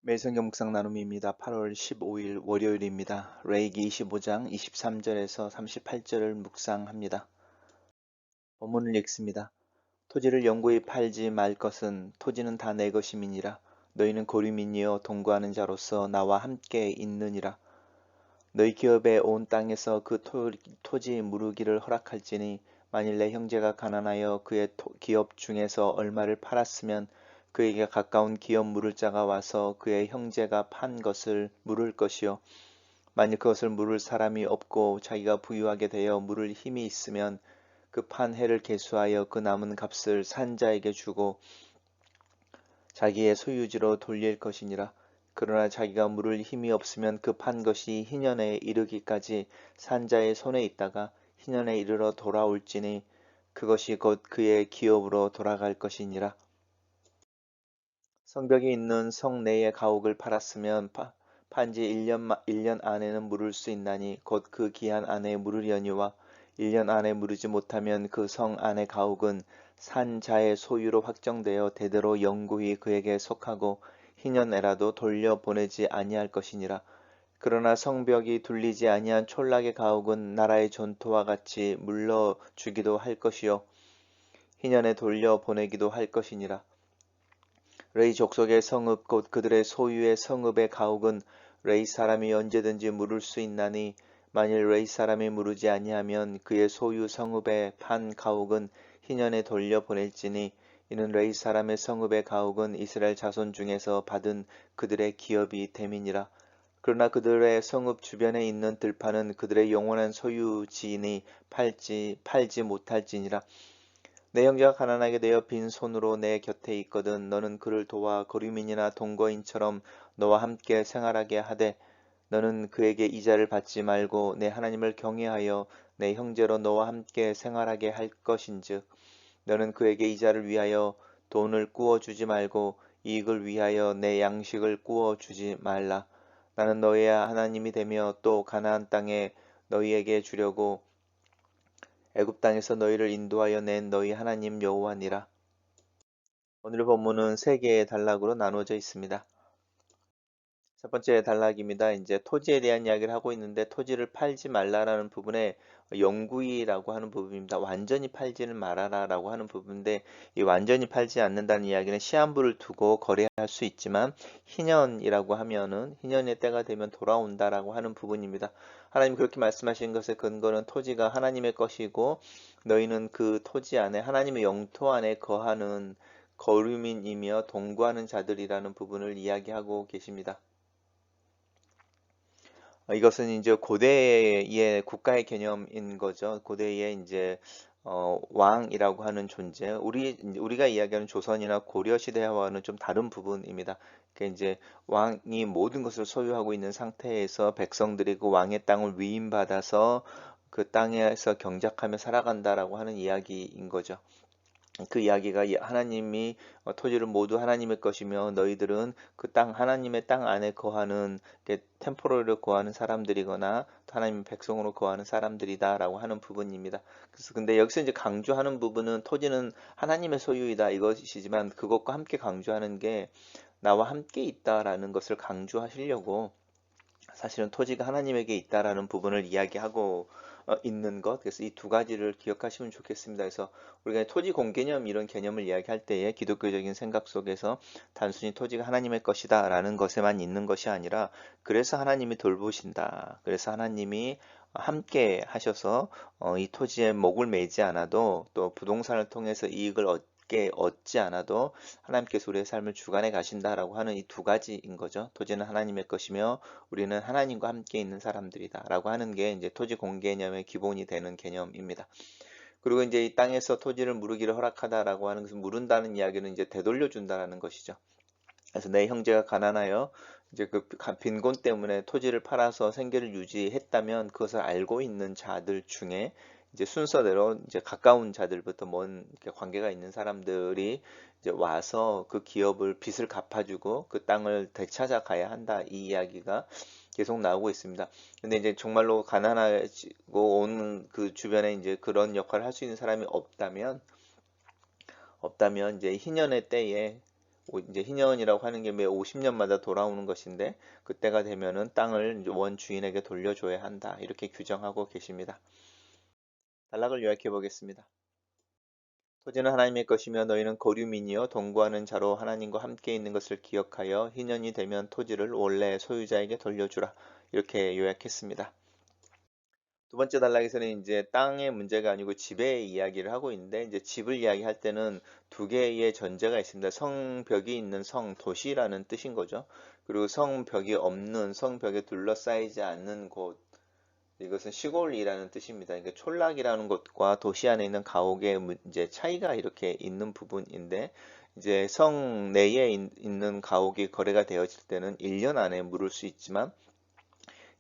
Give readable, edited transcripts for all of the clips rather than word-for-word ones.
매일성경 묵상 나눔입니다. 8월 15일 월요일입니다. 레이기 25장 23절에서 38절을 묵상합니다. 본문을 읽습니다. 토지를 영구히 팔지 말 것은 토지는 다 내 것임이니라. 너희는 고리민이여 동거하는 자로서 나와 함께 있느니라. 너희 기업에 온 땅에서 그 토지 무르기를 허락할지니 만일 내 형제가 가난하여 그의 기업 중에서 얼마를 팔았으면 그에게 가까운 기업 물을 자가 와서 그의 형제가 판 것을 물을 것이요 만일 그것을 물을 사람이 없고 자기가 부유하게 되어 물을 힘이 있으면 그 판 해를 계수하여 그 남은 값을 산 자에게 주고 자기의 소유지로 돌릴 것이니라. 그러나 자기가 물을 힘이 없으면 그 판 것이 희년에 이르기까지 산자의 손에 있다가 희년에 이르러 돌아올지니 그것이 곧 그의 기업으로 돌아갈 것이니라. 성벽이 있는 성 내의 가옥을 팔았으면 판지 1년 안에는 물을 수 있나니 곧 그 기한 안에 물으려니와 1년 안에 물으지 못하면 그 성 안의 가옥은 산 자의 소유로 확정되어 대대로 영구히 그에게 속하고 희년에라도 돌려보내지 아니할 것이니라. 그러나 성벽이 둘리지 아니한 촌락의 가옥은 나라의 전토와 같이 물러주기도 할 것이요 희년에 돌려보내기도 할 것이니라. 레이 족속의 성읍 곧 그들의 소유의 성읍의 가옥은 레이 사람이 언제든지 물을 수 있나니 만일 레이 사람이 물으지 아니하면 그의 소유 성읍의 판 가옥은 희년에 돌려보낼지니 이는 레이 사람의 성읍의 가옥은 이스라엘 자손 중에서 받은 그들의 기업이 됨이니라. 그러나 그들의 성읍 주변에 있는 들판은 그들의 영원한 소유지이니 팔지 못할지니라. 내 형제가 가난하게 되어 빈손으로 내 곁에 있거든 너는 그를 도와 거류민이나 동거인처럼 너와 함께 생활하게 하되 너는 그에게 이자를 받지 말고 내 하나님을 경외하여 내 형제로 너와 함께 생활하게 할 것인즉 너는 그에게 이자를 위하여 돈을 꾸어 주지 말고 이익을 위하여 내 양식을 꾸어 주지 말라. 나는 너희의 하나님이 되며 또 가나안 땅에 너희에게 주려고 애굽 땅에서 너희를 인도하여 낸 너희 하나님 여호와니라. 오늘 본문은 세 개의 단락으로 나누어져 있습니다. 첫 번째 단락입니다. 이제 토지에 대한 이야기를 하고 있는데 토지를 팔지 말라라는 부분에 영구히라고 하는 부분입니다. 완전히 팔지는 말아라라고 하는 부분인데 이 완전히 팔지 않는다는 이야기는 시한부를 두고 거래할 수 있지만 희년이라고 하면은 희년의 때가 되면 돌아온다라고 하는 부분입니다. 하나님 그렇게 말씀하신 것의 근거는 토지가 하나님의 것이고 너희는 그 토지 안에 하나님의 영토 안에 거하는 거류민이며 동거하는 자들이라는 부분을 이야기하고 계십니다. 이것은 이제 고대의 국가의 개념인 거죠. 고대의 이제 왕이라고 하는 존재. 우리가 이야기하는 조선이나 고려 시대와는 좀 다른 부분입니다. 그 이제 왕이 모든 것을 소유하고 있는 상태에서 백성들이 그 왕의 땅을 위임받아서 그 땅에서 경작하며 살아간다라고 하는 이야기인 거죠. 그 이야기가 하나님이 토지를 모두 하나님의 것이며 너희들은 그 땅 하나님의 땅 안에 거하는 템포러리로 거하는 사람들이거나 하나님의 백성으로 거하는 사람들이다라고 하는 부분입니다. 그래서 근데 여기서 이제 강조하는 부분은 토지는 하나님의 소유이다 이것이지만 그것과 함께 강조하는 게 나와 함께 있다라는 것을 강조하시려고 사실은 토지가 하나님에게 있다라는 부분을 이야기하고 있는 것. 그래서 이 두 가지를 기억하시면 좋겠습니다. 그래서 우리가 토지 공개념 이런 개념을 이야기할 때에 기독교적인 생각 속에서 단순히 토지가 하나님의 것이다라는 것에만 있는 것이 아니라 그래서 하나님이 돌보신다. 그래서 하나님이 함께 하셔서 이 토지에 목을 매지 않아도 또 부동산을 통해서 이익을 얻지 않아도 하나님께서 우리의 삶을 주관해 가신다라고 하는 이 두 가지인 거죠. 토지는 하나님의 것이며 우리는 하나님과 함께 있는 사람들이다 라고 하는 게 이제 토지 공개념의 기본이 되는 개념입니다. 그리고 이제 이 땅에서 토지를 무르기를 허락하다라고 하는 것은 무른다는 이야기는 이제 되돌려 준다라는 것이죠. 그래서 내 형제가 가난하여 이제 그 빈곤 때문에 토지를 팔아서 생계를 유지했다면 그것을 알고 있는 자들 중에 이제 순서대로 이제 가까운 자들부터 먼 관계가 있는 사람들이 이제 와서 그 기업을 빚을 갚아주고 그 땅을 되찾아 가야 한다 이 이야기가 계속 나오고 있습니다. 근데 이제 정말로 가난하고 온 그 주변에 이제 그런 역할을 할 수 있는 사람이 없다면 이제 희년의 때에 이제 희년이라고 하는 게 매 50년마다 돌아오는 것인데 그때가 되면은 땅을 원 주인에게 돌려줘야 한다. 이렇게 규정하고 계십니다. 단락을 요약해 보겠습니다. 토지는 하나님의 것이며 너희는 거류민이여 동거하는 자로 하나님과 함께 있는 것을 기억하여 희년이 되면 토지를 원래 소유자에게 돌려주라. 이렇게 요약했습니다. 두 번째 단락에서는 이제 땅의 문제가 아니고 집의 이야기를 하고 있는데 이제 집을 이야기할 때는 두 개의 전제가 있습니다. 성벽이 있는 성, 도시라는 뜻인 거죠. 그리고 성벽이 없는 성벽에 둘러싸이지 않는 곳, 이것은 시골이라는 뜻입니다. 그러니까 촌락이라는 곳과 도시 안에 있는 가옥의 이제 차이가 이렇게 있는 부분인데 이제 성 내에 있는 가옥이 거래가 되어질 때는 1년 안에 물을 수 있지만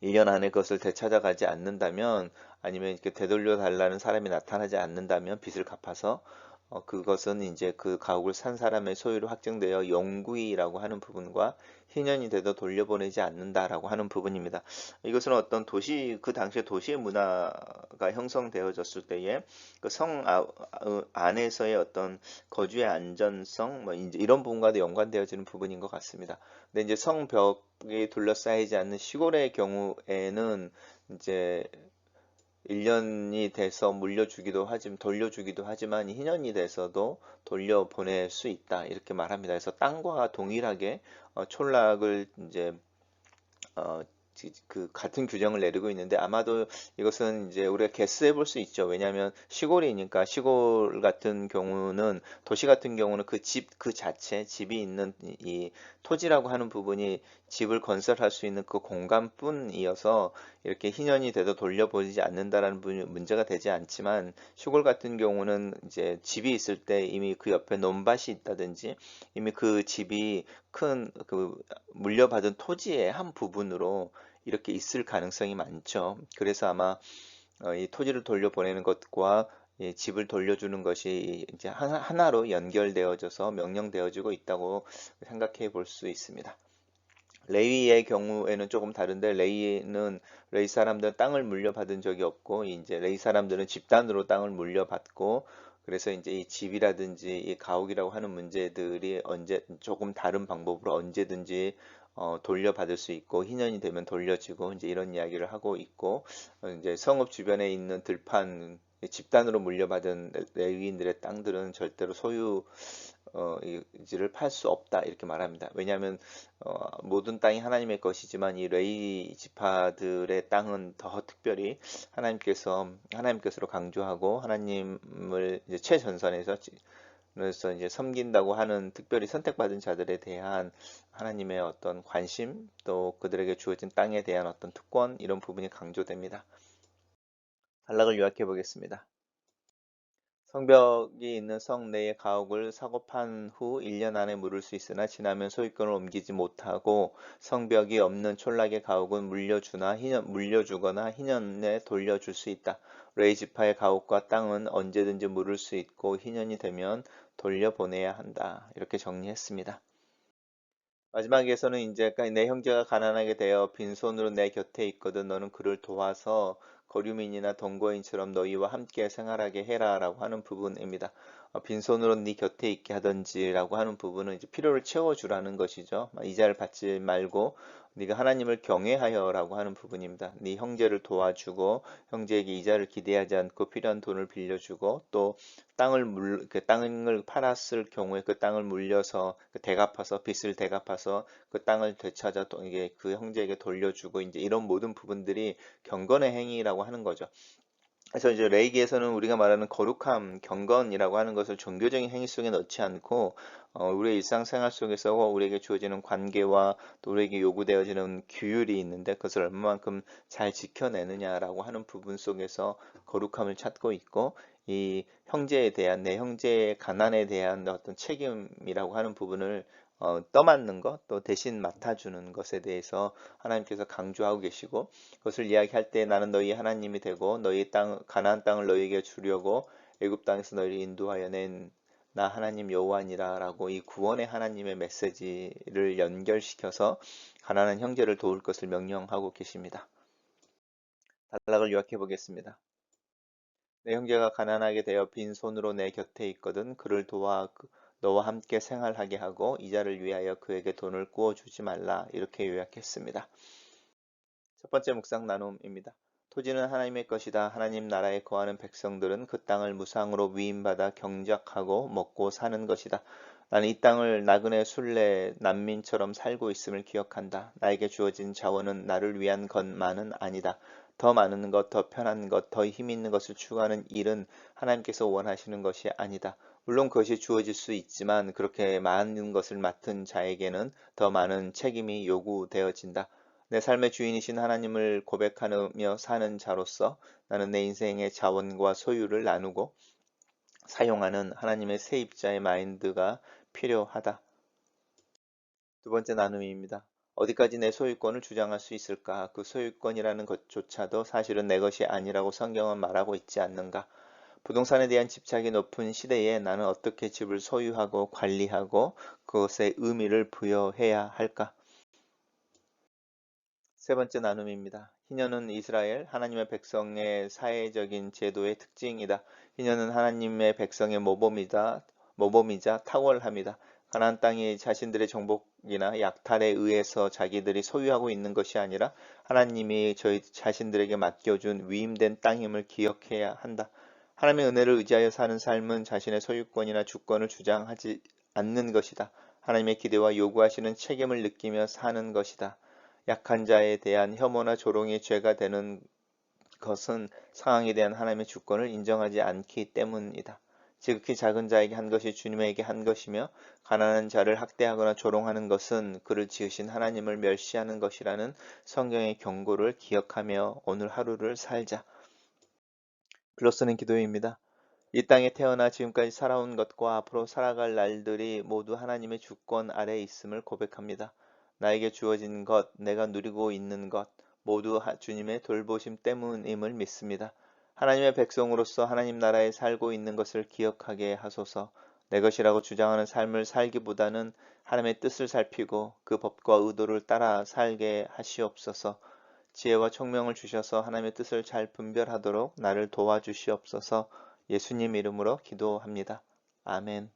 1년 안에 그것을 되찾아가지 않는다면 아니면 이렇게 되돌려 달라는 사람이 나타나지 않는다면 빚을 갚아서 그것은 이제 그 가옥을 산 사람의 소유로 확정되어 영구이라고 하는 부분과 희년이 돼도 돌려보내지 않는다라고 하는 부분입니다. 이것은 어떤 도시 그 당시에 도시의 문화가 형성되어졌을 때에 그 성 안에서의 어떤 거주의 안전성 뭐 이제 이런 부분과도 연관되어지는 부분인 것 같습니다. 근데 이제 성벽에 둘러싸이지 않는 시골의 경우에는 이제 1년이 돼서 물려주기도 하지만 돌려주기도 하지만 희년이 돼서도 돌려보낼 수 있다 이렇게 말합니다. 그래서 땅과 동일하게 촌락을 이제 어, 그 같은 규정을 내리고 있는데 아마도 이것은 이제 우리가 개수해 볼 수 있죠. 왜냐하면 시골이니까 시골 같은 경우는 도시 같은 경우는 그 집 그 자체 집이 있는 이 토지라고 하는 부분이 집을 건설할 수 있는 그 공간뿐이어서 이렇게 희년이 돼도 돌려보이지 않는다라는 문제가 되지 않지만 시골 같은 경우는 이제 집이 있을 때 이미 그 옆에 논밭이 있다든지 이미 그 집이 큰 그 물려받은 토지의 한 부분으로 이렇게 있을 가능성이 많죠. 그래서 아마 이 토지를 돌려보내는 것과 이 집을 돌려주는 것이 이제 하나로 연결되어져서 명령되어지고 있다고 생각해 볼 수 있습니다. 레위의 경우에는 조금 다른데 레위 사람들은 땅을 물려받은 적이 없고 이제 레위 사람들은 집단으로 땅을 물려받고 그래서 이제 이 집이라든지 이 가옥이라고 하는 문제들이 언제 조금 다른 방법으로 언제든지 돌려받을 수 있고 희년이 되면 돌려지고 이제 이런 이야기를 하고 있고 이제 성읍 주변에 있는 들판 집단으로 물려받은 레위인들의 땅들은 절대로 소유 이지를 팔 수 없다 이렇게 말합니다. 왜냐하면 모든 땅이 하나님의 것이지만 이 레위 지파들의 땅은 더 특별히 하나님께서로 강조하고 하나님을 이제 최전선에서 그래서 이제 섬긴다고 하는 특별히 선택받은 자들에 대한 하나님의 어떤 관심 또 그들에게 주어진 땅에 대한 어떤 특권 이런 부분이 강조됩니다. 단락을 요약해 보겠습니다. 성벽이 있는 성 내의 가옥을 사고 판 후 1년 안에 물을 수 있으나 지나면 소유권을 옮기지 못하고 성벽이 없는 촌락의 가옥은 물려주거나 희년에 돌려줄 수 있다. 레이 지파의 가옥과 땅은 언제든지 물을 수 있고 희년이 되면 돌려보내야 한다. 이렇게 정리했습니다. 마지막에서는 이제 내 형제가 가난하게 되어 빈손으로 내 곁에 있거든 너는 그를 도와서 거류민이나 동거인처럼 너희와 함께 생활하게 해라라고 하는 부분입니다. 빈손으로 네 곁에 있게 하든지라고 하는 부분은 이제 필요를 채워주라는 것이죠. 이자를 받지 말고 네가 하나님을 경외하여라고 하는 부분입니다. 네 형제를 도와주고 형제에게 이자를 기대하지 않고 필요한 돈을 빌려주고 또 그 땅을 팔았을 경우에 그 땅을 물려서 빚을 대갚아서 그 땅을 되찾아 또 이게 그 형제에게 돌려주고 이제 이런 모든 부분들이 경건의 행위라고 하는 거죠. 그래서 이제 레이기에서는 우리가 말하는 거룩함, 경건이라고 하는 것을 종교적인 행위 속에 넣지 않고 우리의 일상생활 속에서 우리에게 주어지는 관계와 또 우리에게 요구되어지는 규율이 있는데 그것을 얼마만큼 잘 지켜내느냐라고 하는 부분 속에서 거룩함을 찾고 있고 이 형제에 대한 내 형제의 가난에 대한 어떤 책임이라고 하는 부분을 떠맡는 것, 또 대신 맡아주는 것에 대해서 하나님께서 강조하고 계시고 그것을 이야기할 때 나는 너희 하나님이 되고 너희 가나안 땅을 너희에게 주려고 애굽 땅에서 너희를 인도하여 낸 나 하나님 여호와니라라고 이 구원의 하나님의 메시지를 연결시켜서 가난한 형제를 도울 것을 명령하고 계십니다. 단락을 요약해 보겠습니다. 내 형제가 가난하게 되어 빈손으로 내 곁에 있거든 그를 도와 너와 함께 생활하게 하고 이자를 위하여 그에게 돈을 구워주지 말라. 이렇게 요약했습니다. 첫 번째 묵상 나눔입니다. 토지는 하나님의 것이다. 하나님 나라에 거하는 백성들은 그 땅을 무상으로 위임받아 경작하고 먹고 사는 것이다. 나는 이 땅을 나그네 순례 난민처럼 살고 있음을 기억한다. 나에게 주어진 자원은 나를 위한 것만은 아니다. 더 많은 것, 더 편한 것, 더 힘 있는 것을 추구하는 일은 하나님께서 원하시는 것이 아니다. 물론 그것이 주어질 수 있지만 그렇게 많은 것을 맡은 자에게는 더 많은 책임이 요구되어진다. 내 삶의 주인이신 하나님을 고백하며 사는 자로서 나는 내 인생의 자원과 소유를 나누고 사용하는 하나님의 세입자의 마인드가 필요하다. 두 번째 나눔입니다. 어디까지 내 소유권을 주장할 수 있을까? 그 소유권이라는 것조차도 사실은 내 것이 아니라고 성경은 말하고 있지 않는가? 부동산에 대한 집착이 높은 시대에 나는 어떻게 집을 소유하고 관리하고 그것에 의미를 부여해야 할까? 세 번째 나눔입니다. 희년은 이스라엘 하나님의 백성의 사회적인 제도의 특징이다. 희년은 하나님의 백성의 모범이자 탁월함이다. 가나안 땅이 자신들의 정복이나 약탈에 의해서 자기들이 소유하고 있는 것이 아니라 하나님이 저희 자신들에게 맡겨준 위임된 땅임을 기억해야 한다. 하나님의 은혜를 의지하여 사는 삶은 자신의 소유권이나 주권을 주장하지 않는 것이다. 하나님의 기대와 요구하시는 책임을 느끼며 사는 것이다. 약한 자에 대한 혐오나 조롱이 죄가 되는 것은 상황에 대한 하나님의 주권을 인정하지 않기 때문이다. 지극히 작은 자에게 한 것이 주님에게 한 것이며 가난한 자를 학대하거나 조롱하는 것은 그를 지으신 하나님을 멸시하는 것이라는 성경의 경고를 기억하며 오늘 하루를 살자. 글로 쓰는 기도입니다. 이 땅에 태어나 지금까지 살아온 것과 앞으로 살아갈 날들이 모두 하나님의 주권 아래에 있음을 고백합니다. 나에게 주어진 것, 내가 누리고 있는 것, 모두 주님의 돌보심 때문임을 믿습니다. 하나님의 백성으로서 하나님 나라에 살고 있는 것을 기억하게 하소서. 내 것이라고 주장하는 삶을 살기보다는 하나님의 뜻을 살피고 그 법과 의도를 따라 살게 하시옵소서. 지혜와 총명을 주셔서 하나님의 뜻을 잘 분별하도록 나를 도와주시옵소서. 예수님 이름으로 기도합니다. 아멘.